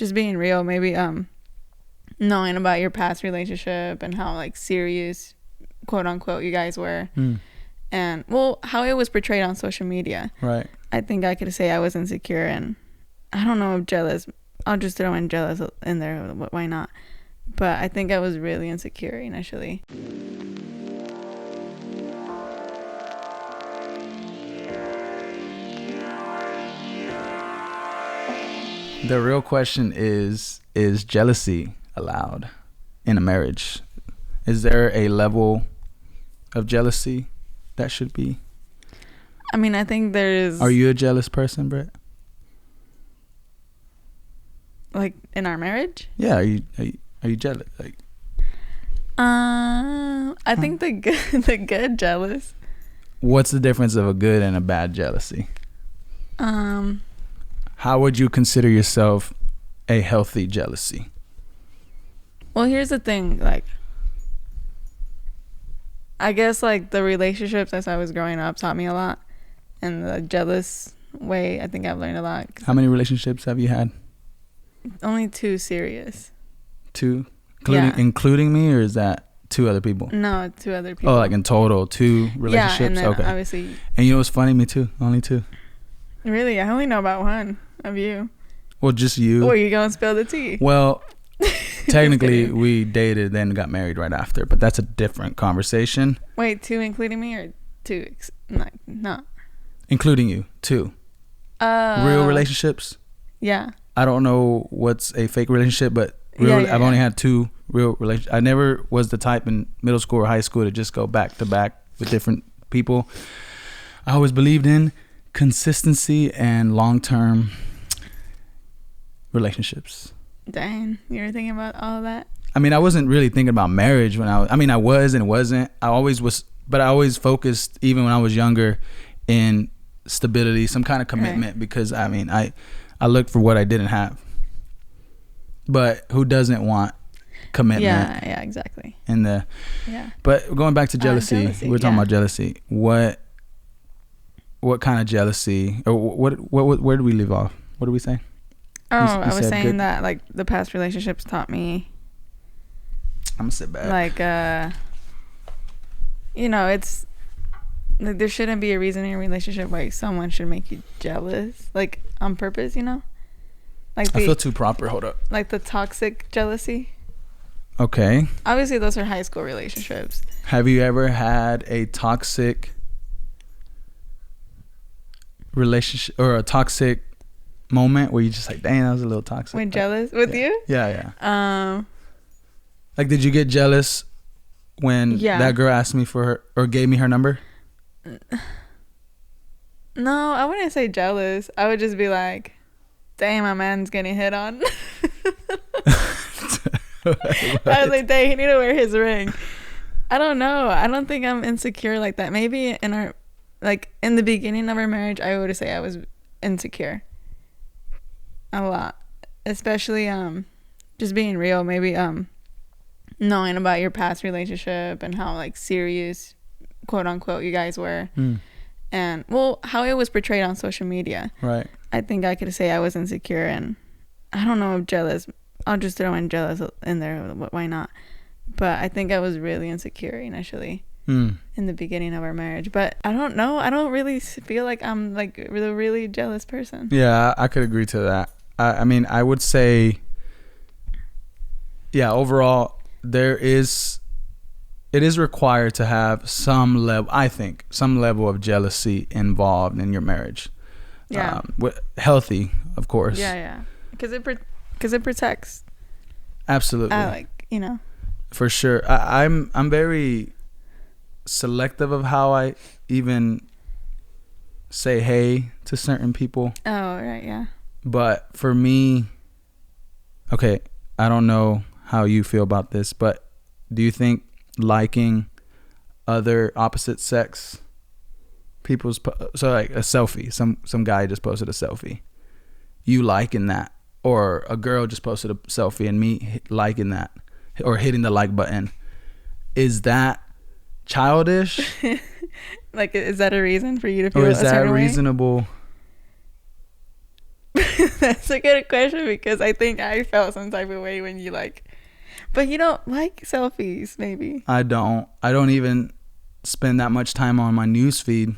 just being real, maybe knowing about your past relationship and how like serious, quote unquote, you guys were, and well, how it was portrayed on social media. Right. I think I could say I was insecure, and I don't know if jealous. I'll just throw in jealous in there. Why not? But I think I was really insecure initially. The real question is jealousy allowed in a marriage? Is there a level of jealousy that should be? I mean, I think there is. Are you a jealous person, Britt? Like in our marriage? Yeah, are you jealous? Like, I think the good jealous. what's the difference of a good and a bad jealousy? How would you consider yourself a healthy jealousy? Well, here's the thing, like, I guess like the relationships as I was growing up taught me a lot, and the jealous way, I think I've learned a lot. How many relationships have you had? Only 2 serious. 2, including me, or is that 2 other people? No, 2 other people. Oh, like in total 2 relationships. Yeah, and then okay. Obviously. And you know what's funny? Me too. Only 2. Really, I only know about 1 of you. Well, just you. Or you gonna spill the tea? Well, technically we dated, then got married right after, but that's a different conversation. Wait, 2 including me, or 2 not? Including you, 2. Real relationships. Yeah. I don't know what's a fake relationship, but I've only had 2 real relationships. I never was the type in middle school or high school to just go back to back with different people. I always believed in consistency and long-term relationships. Dang, you were thinking about all that? I mean, I wasn't really thinking about marriage when I was and wasn't. I always was, but I always focused, even when I was younger, in stability, some kind of commitment, because I mean, I looked for what I didn't have. But who doesn't want commitment? Yeah, exactly. But going back to jealousy, we're talking about jealousy. What kind of jealousy, or where did we leave off? What did we say? Oh, I was saying that like the past relationships taught me. I'm gonna sit back. Like, it's like there shouldn't be a reason in a relationship why someone should make you jealous, like on purpose. Like I feel too proper. Hold up. Like the toxic jealousy. Okay. Obviously, those are high school relationships. Have you ever had a toxic relationship or a toxic moment where you just like, dang, that was a little toxic? When jealous with you? Yeah. Like, did you get jealous when that girl asked me for her or gave me her number? No, I wouldn't say jealous. I would just be like, dang, my man's getting hit on. I was like, dang, he need to wear his ring. I don't know. I don't think I'm insecure like that. Maybe in the beginning of our marriage, I would say I was insecure a lot, especially just being real, maybe knowing about your past relationship and how like serious, quote unquote, you guys were, and well, how it was portrayed on social media. Right. I think I could say I was insecure, and I don't know if jealous. I'll just throw in jealous in there. Why not? But I think I was really insecure initially in the beginning of our marriage. But I don't know. I don't really feel like I'm like a really jealous person. Yeah, I could agree to that. I mean, I would say, yeah, overall, it is required to have some level of jealousy involved in your marriage. Yeah. Healthy, of course. Yeah. Because it protects. Absolutely. For sure. I'm very selective of how I even say hey to certain people. Oh, right, yeah. But for me, okay, I don't know how you feel about this, but do you think liking other opposite sex people's so like a selfie, some guy just posted a selfie, you liking that, or a girl just posted a selfie and me liking that or hitting the like button, is that childish? Like, is that a reason for you to feel or is a that certain reasonable? way? That's a good question because I think I felt some type of way when you like, but you don't like selfies, maybe. I don't even spend that much time on my news feed.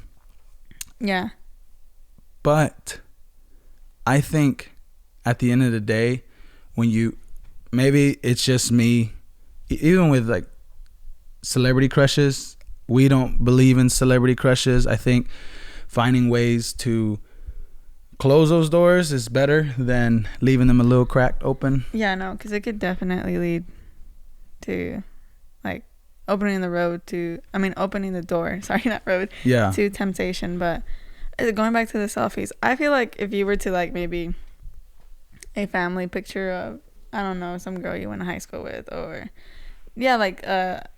Yeah. But I think at the end of the day, when you, maybe it's just me, even with like celebrity crushes, we don't believe in celebrity crushes. I think finding ways to close those doors is better than leaving them a little cracked open. Yeah, no, because it could definitely lead to like opening the door, sorry, not road, Yeah. to temptation. But going back to the selfies, I feel like if you were to like maybe a family picture of, I don't know, some girl you went to high school with, or yeah, like a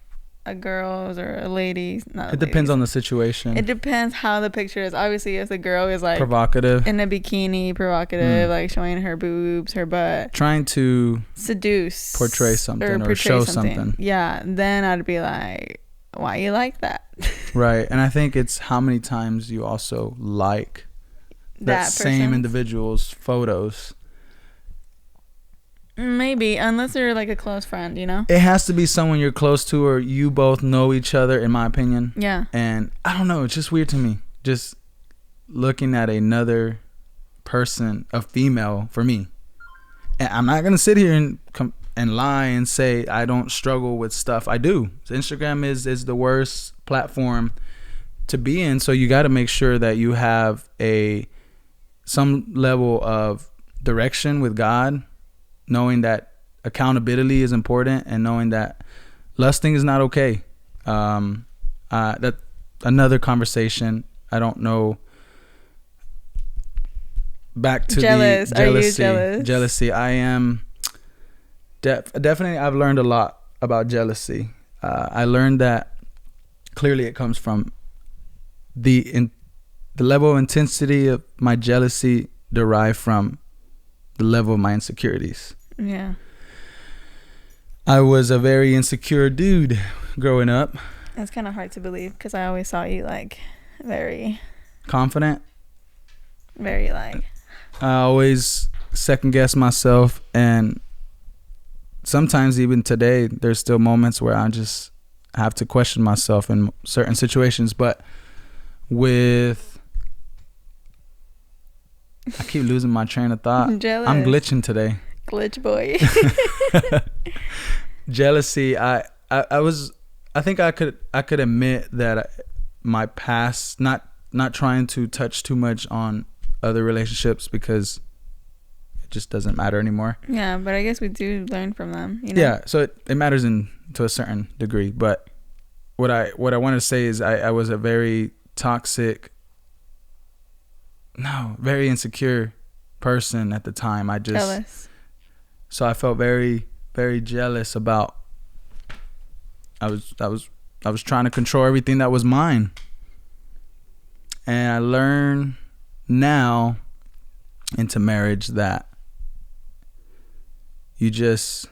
girl's or a lady's. It depends on the situation. It depends how the picture is. Obviously, if the girl is like provocative, in a bikini, provocative, like showing her boobs, her butt, trying to seduce, portray something or show something. Yeah, then I'd be like, why you like that? Right. And I think it's how many times you also like that same individual's photos. Maybe, unless they're like a close friend, you know? It has to be someone you're close to or you both know each other, in my opinion. Yeah. And I don't know, it's just weird to me. Just looking at another person, a female, for me. And I'm not going to sit here and lie and say I don't struggle with stuff. I do. Instagram is the worst platform to be in, so you got to make sure that you have some level of direction with God, knowing that accountability is important and knowing that lusting is not okay. That another conversation. I don't know. Back to jealous. the jealousy. Are you jealous? Jealousy. I am definitely. I've learned a lot about jealousy. I learned that clearly it comes from the level of intensity of my jealousy derived from the level of my insecurities. Yeah. I was a very insecure dude growing up. It's kind of hard to believe because I always saw you like very confident. Very like. I always second guess myself, and sometimes even today there's still moments where I just have to question myself in certain situations. But I keep losing my train of thought. Jealous. I'm glitching today. Glitch boy. Jealousy. I think I could admit that my past, not trying to touch too much on other relationships because it just doesn't matter anymore. Yeah, but I guess we do learn from them, you know? Yeah, so it matters to a certain degree. But what I want to say is I was a very very insecure person at the time. Jealous. So I felt very, very jealous about. I was trying to control everything that was mine, and I learned now into marriage that you just,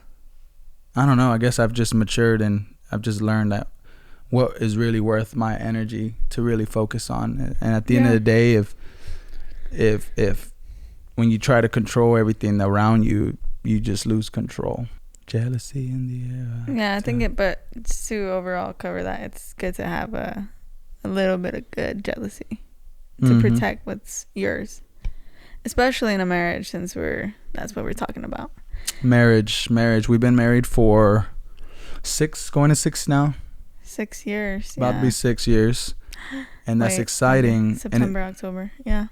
I don't know. I guess I've just matured and I've just learned that what is really worth my energy to really focus on. And at the end of the day, if when you try to control everything around you, you just lose control. Jealousy in the air. Yeah, I think but to overall cover that, it's good to have a little bit of good jealousy to protect what's yours, especially in a marriage, since that's what we're talking about. Marriage. We've been married for 6 now. 6 years. About to be 6 years, and that's exciting. Okay. September, October. Yeah.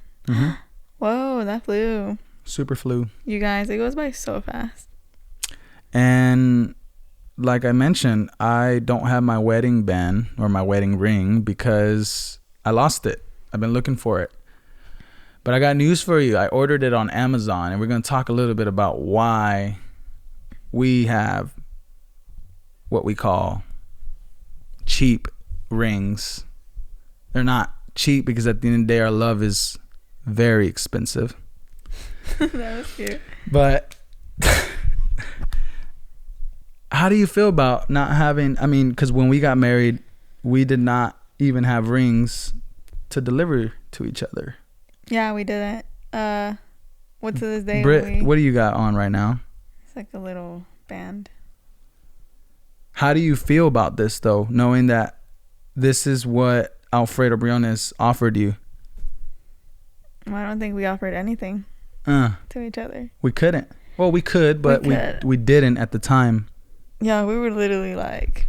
Whoa, that flew. Super flew. You guys, it goes by so fast. And like I mentioned, I don't have my wedding band or my wedding ring because I lost it. I've been looking for it. But I got news for you. I ordered it on Amazon, and we're going to talk a little bit about why we have what we call cheap rings. They're not cheap because at the end of the day, our love is very expensive. That was cute. But how do you feel about not having, because when we got married, we did not even have rings to deliver to each other. Yeah, we didn't. What to this day? Brit, what do you got on right now? It's like a little band. How do you feel about this though, knowing that this is what Alfredo&Brithzy offered you? Well, I don't think we offered anything to each other. We couldn't. Well, we could, but we didn't at the time. Yeah, we were literally like,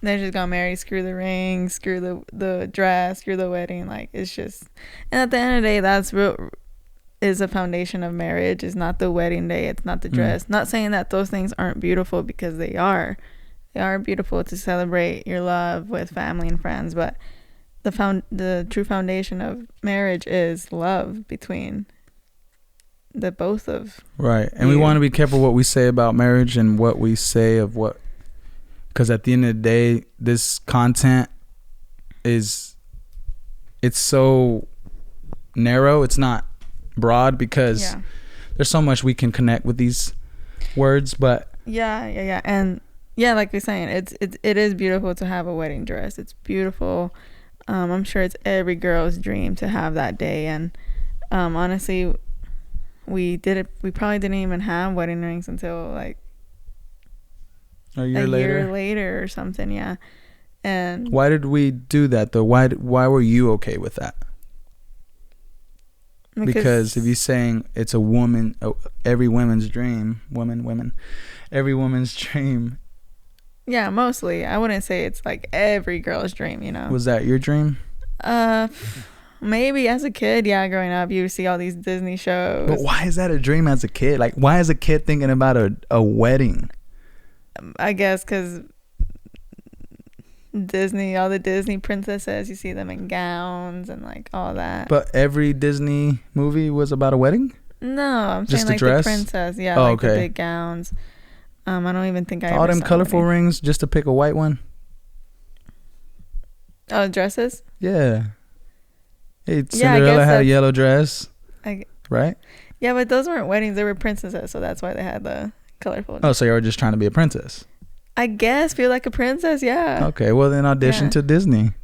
they just got married, screw the ring, screw the dress, screw the wedding. Like, it's just, and at the end of the day, that's real, is a foundation of marriage. It's not the wedding day, it's not the dress. Not saying that those things aren't beautiful, because they are. They are beautiful to celebrate your love with family and friends, but the true foundation of marriage is love between the both of right. And you. We want to be careful what we say about marriage and what we say of what, because at the end of the day, this content it's so narrow. It's not broad, because there's so much we can connect with these words. But yeah, and yeah, like we're saying, it is beautiful to have a wedding dress. It's beautiful. I'm sure it's every girl's dream to have that day. And honestly, we probably didn't even have wedding rings until like a year later or something. Yeah. And why did we do that though? Why were you okay with that? Because if you're saying it's a woman, every woman's dream, every woman's dream. Yeah, mostly. I wouldn't say it's like every girl's dream, you know. Was that your dream? Maybe as a kid, yeah, growing up, you see all these Disney shows. But why is that a dream as a kid? Like, why is a kid thinking about a wedding? I guess because Disney, all the Disney princesses, you see them in gowns and like all that. But every Disney movie was about a wedding? No, I'm just saying like dress? the princess. Yeah, oh, like okay. the big gowns. I don't even think I all ever them saw colorful any. rings just to pick a white one? Oh, dresses? Yeah. Hey, Cinderella had a yellow dress. Right? Yeah, but those weren't weddings. They were princesses, so that's why they had the colorful. Oh, so you were just trying to be a princess? I guess. Feel like a princess, yeah. Okay, well then audition to Disney.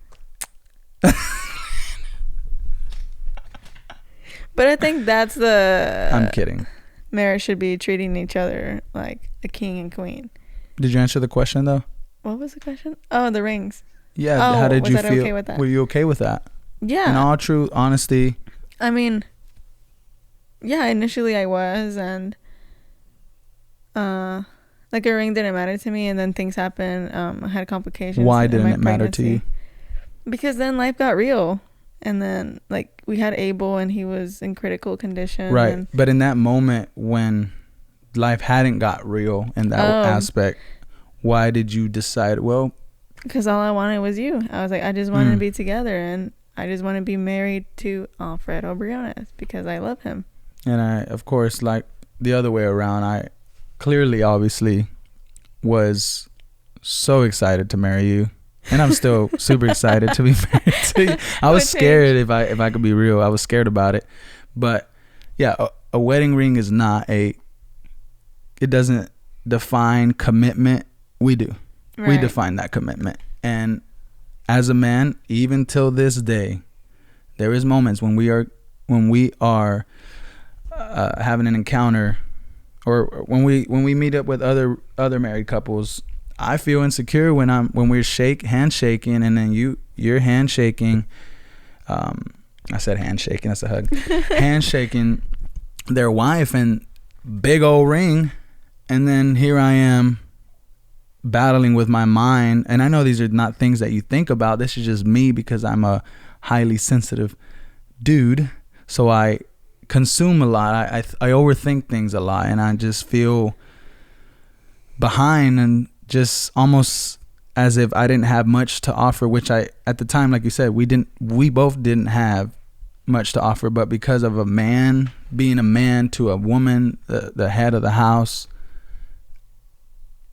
But I think that's the... I'm kidding. Marriage should be treating each other like a king and queen. Did you answer the question though? What was the question? Oh, the rings. Yeah. How did you feel? Okay with that? Were you okay with that? Yeah. In all true honesty. I mean, yeah, initially I was, and like a ring didn't matter to me, and then things happened. I had complications. Why didn't it matter to you? Because then life got real, and then like we had Abel, and he was in critical condition. Right, but in that moment when life hadn't got real in that aspect, why did you decide? Well, because all I wanted was you. I was like, I just wanted to be together, and I just want to be married to Alfredo&Brithzy because I love him. And I, of course, like the other way around, I clearly, obviously, was so excited to marry you. And I'm still super excited to be married to you. I was scared, if I could be real. I was scared about it. But yeah, a wedding ring is not it doesn't define commitment. We do. Right. We define that commitment. And as a man, even till this day, there is moments when we are having an encounter, or when we meet up with other married couples. I feel insecure when we're handshaking, and then you're handshaking. I said handshaking. That's a hug. Handshaking their wife and big old ring, and then here I am battling with my mind. And I know these are not things that you think about. This is just me because I'm a highly sensitive dude. So I consume a lot. I overthink things a lot, and I just feel behind, and just almost as if I didn't have much to offer, which at the time, like you said, we both didn't have much to offer. But because of a man being a man to a woman, the head of the house,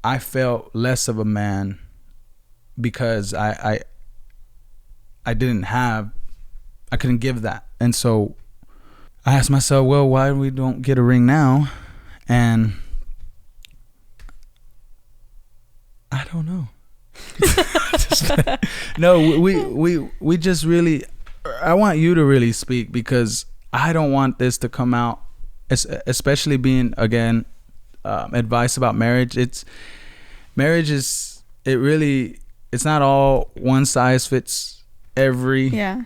I felt less of a man because I couldn't give that. And so I asked myself, well, why we don't get a ring now? And I don't know. No, we just really, I want you to really speak, because I don't want this to come out, especially being, again, advice about marriage. Marriage is, it's not all one size fits every. Yeah.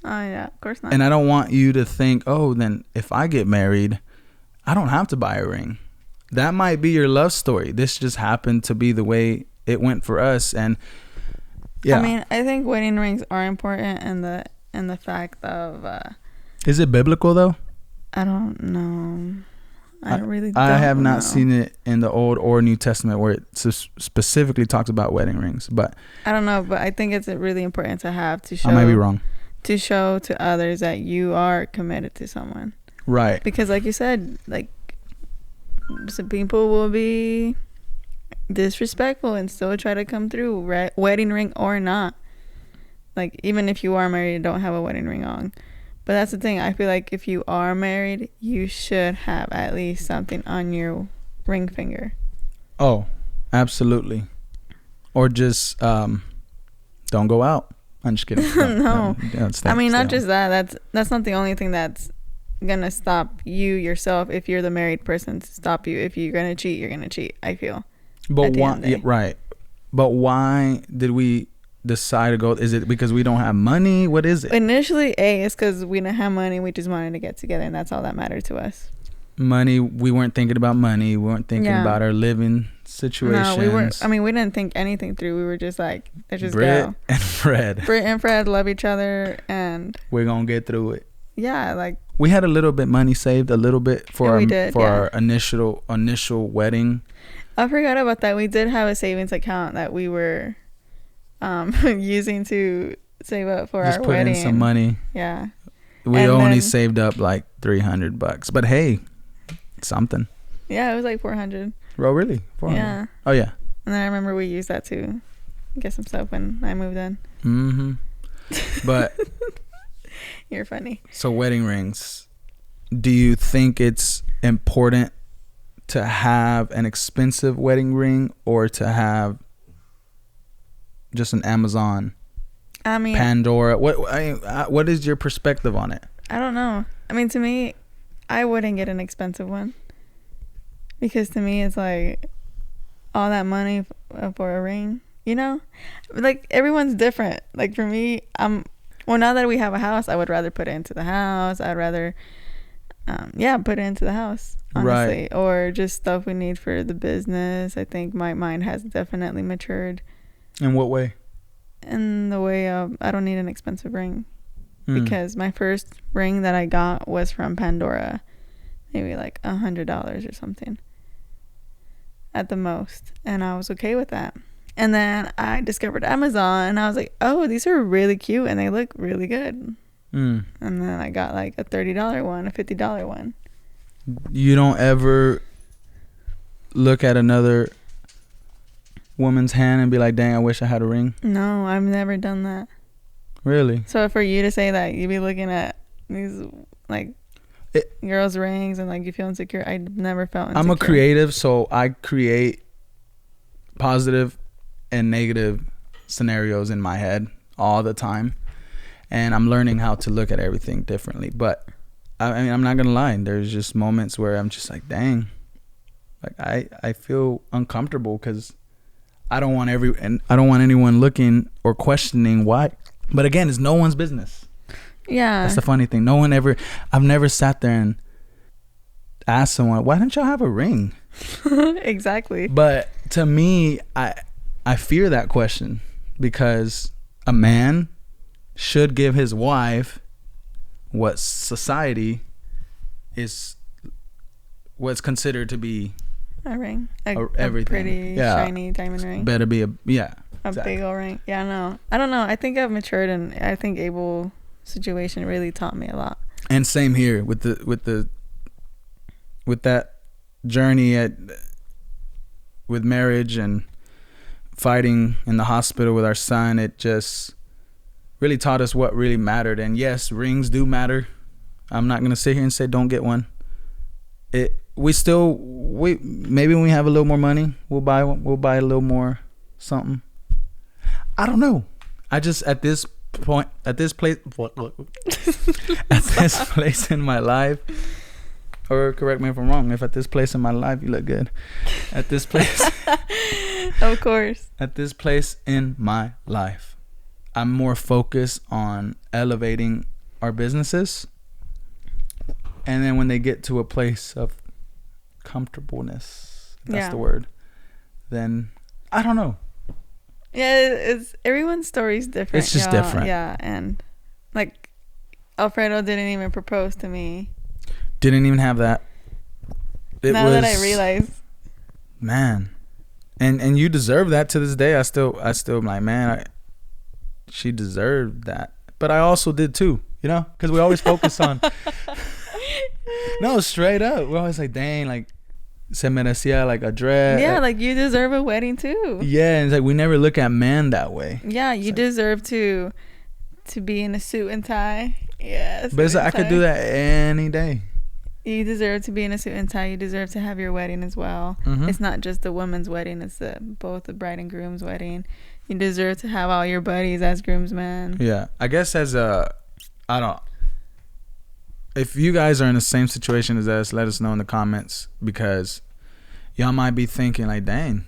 Oh yeah, of course not. And I don't want you to think, oh, then if I get married, I don't have to buy a ring. That might be your love story. This just happened to be the way it went for us. And yeah, I mean, I think wedding rings are important, and the fact of is it biblical though? I don't know. I really I don't have not know. seen it in the Old or New Testament where it specifically talks about wedding rings, but I don't know, but I think it's really important to have to show. I might be wrong. To show to others that you are committed to someone. Right. Because like you said, like some people will be disrespectful and still try to come through, wedding ring or not. Like even if you are married and don't have a wedding ring on. But that's the thing. I feel like if you are married, you should have at least something on your ring finger. Oh, absolutely. Or just don't go out. I'm just kidding. No. I mean, not stay just that. That's not the only thing that's gonna stop you yourself. If you're the married person, to stop you. If you're gonna cheat, you're gonna cheat. I feel. But why? Yeah, right. But why did we decide to go? Is it because we don't have money? What is it? Initially, it's because we didn't have money. We just wanted to get together, and that's all that mattered to us. Money. We weren't thinking about money. We weren't thinking about our living situations. No, we weren't. I mean, we didn't think anything through. We were just like, let's just Britt go. and Fred. Britt and Fred love each other, and we're gonna get through it. Yeah, like we had a little bit money saved, a little bit for our initial wedding. I forgot about that. We did have a savings account that we were using to save up for just our put wedding. in some money. Yeah. We only saved up like $300, but hey, something. Yeah, it was like 400. Oh, really? 400. Yeah. Oh, yeah. And then I remember we used that to get some stuff when I moved in. Mm-hmm. But you're funny. So wedding rings. Do you think it's important to have an expensive wedding ring or to have just an Amazon? I mean, Pandora. What is your perspective on it? I don't know. I mean, to me, I wouldn't get an expensive one because to me, it's like all that money for a ring. You know, like everyone's different. Like for me, well, now that we have a house, I would rather put it into the house. I'd rather, put it into the house, honestly, right. Or just stuff we need for the business. I think my mind has definitely matured. In what way? In the way of I don't need an expensive ring because my first ring that I got was from Pandora, maybe like $100 or something at the most, and I was okay with that. And then I discovered Amazon and I was like, oh, these are really cute and they look really good. And then I got like a $30 one, a $50 one. You don't ever look at another woman's hand and be like, dang, I wish I had a ring? No, I've never done that. Really? So for you to say that, you'd be looking at these like girls' rings and like you feel insecure. I never felt insecure. I'm a creative, so I create positive and negative scenarios in my head all the time, and I'm learning how to look at everything differently. But I mean, I'm not gonna lie, there's just moments where I'm just like, dang, like I feel uncomfortable because I don't want anyone looking or questioning why. But again, it's no one's business. Yeah, that's the funny thing. I've never sat there and asked someone, why don't y'all have a ring? Exactly. But to me, I fear that question because a man should give his wife what society is what's considered to be a ring, everything. A pretty shiny diamond ring. Better be a big old ring. Yeah, no, I don't know. I think I've matured, and I think Abel's situation really taught me a lot. And same here with that journey with marriage and fighting in the hospital with our son. It just really taught us what really mattered. And yes, rings do matter. I'm not gonna sit here and say don't get one. Maybe when we have a little more money, we'll buy a little more something. I don't know. I just at this point, at this place, at this place in my life, or correct me if I'm wrong, if at this place in my life, you look good. At this place, of course. At this place in my life, I'm more focused on elevating our businesses. And then when they get to a place of comfortableness, that's the word, then I don't know. Yeah, it's everyone's story is different. It's just different. Yeah, and like Alfredo didn't even propose to me. Didn't even have that. Now that I realize, man, and you deserve that to this day. I still am like, man, she deserved that, but I also did too. You know, because we always focus on. No, straight up, we're always like, dang, like. Se merecía like a dress. Yeah, like you deserve a wedding too. Yeah, and it's like we never look at men that way. Yeah, you deserve to be in a suit and tie. Yeah, but it's like, I could do that any day. You deserve to be in a suit and tie. You deserve to have your wedding as well. Mm-hmm. It's not just the woman's wedding; it's both the bride and groom's wedding. You deserve to have all your buddies as groomsmen. Yeah, I guess if you guys are in the same situation as us, let us know in the comments, because y'all might be thinking like, dang,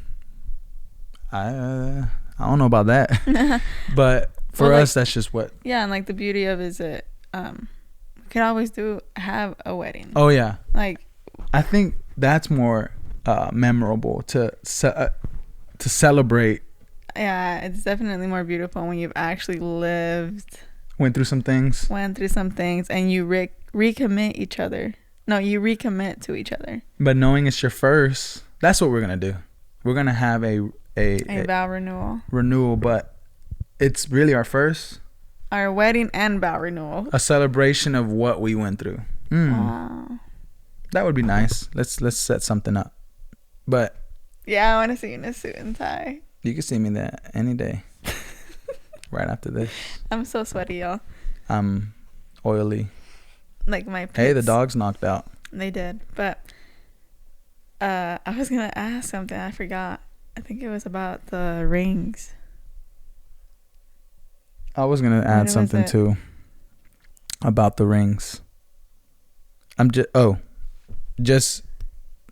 I don't know about that. But for us, that's just what. Yeah, and like the beauty of it is that we could always have a wedding. Oh yeah. Like, I think that's more memorable to celebrate. Yeah, it's definitely more beautiful when you've actually went through some things, and you recommit each other. No, you recommit to each other. But knowing it's your first, that's what we're gonna do. We're gonna have a vow renewal, but it's really our first. Our wedding and vow renewal. A celebration of what we went through. Wow. That would be nice. Let's set something up. But yeah, I want to see you in a suit and tie. You can see me there any day. Right after this. I'm so sweaty, y'all. I'm oily. Like my pits. Hey, the dog's knocked out. They did. But I was going to ask something. I forgot. I think it was about the rings. I was going to add something too about the rings. Just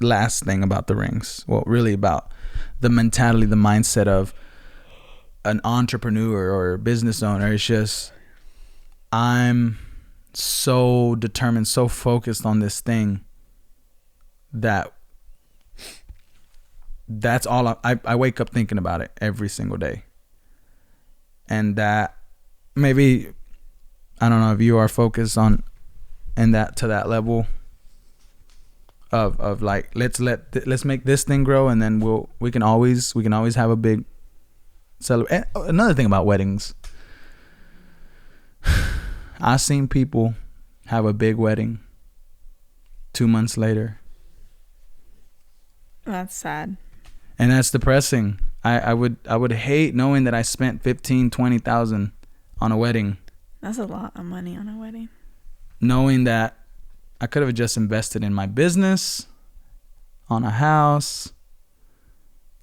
last thing about the rings. Well, really about the mentality, the mindset of an entrepreneur or a business owner. It's just, I'm so determined, so focused on this thing that's all I wake up thinking about it every single day. And that maybe, I don't know if you are focused on and that to that level of like, let's make this thing grow, and then we can always have a big celebration. Another thing about weddings, I've seen people have a big wedding 2 months later. That's sad. And that's depressing. I would hate knowing that I spent $15,000-$20,000 on a wedding. That's a lot of money on a wedding. Knowing that I could have just invested in my business, on a house.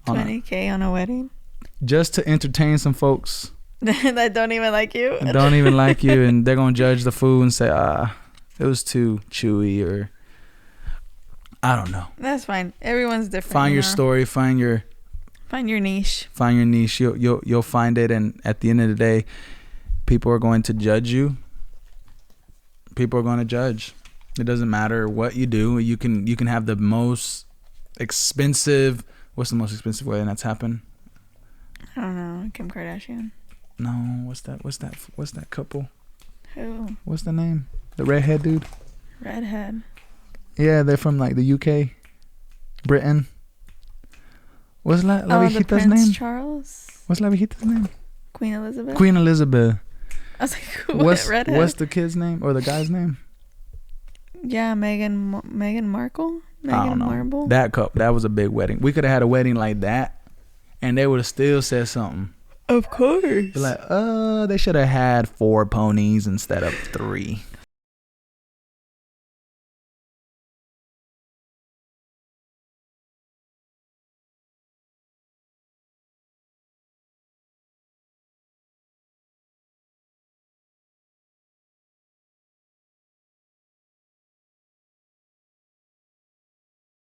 $20,000 on a wedding? Just to entertain some folks. That don't even like you. Don't even like you, and they're going to judge the food and say, it was too chewy, or I don't know. That's fine. Everyone's different. Find your story, find your niche. Find your niche. You'll find it, and at the end of the day, people are going to judge you. People are going to judge. It doesn't matter what you do. You can have the most expensive. What's the most expensive wedding that's happened? I don't know. Kim Kardashian. No, what's that couple? Who? What's the name? The redhead dude? Redhead. Yeah, they're from like the UK, Britain. What's La Viejita's name? Prince Charles. What's La Viejita's name? Queen Elizabeth. Queen Elizabeth. I was like, redhead? What's the kid's name or the guy's name? Yeah, Meghan Markle. Meghan Markle. That couple. That was a big wedding. We could have had a wedding like that, and they would have still said something. Of course. Like, they should have had 4 ponies instead of 3.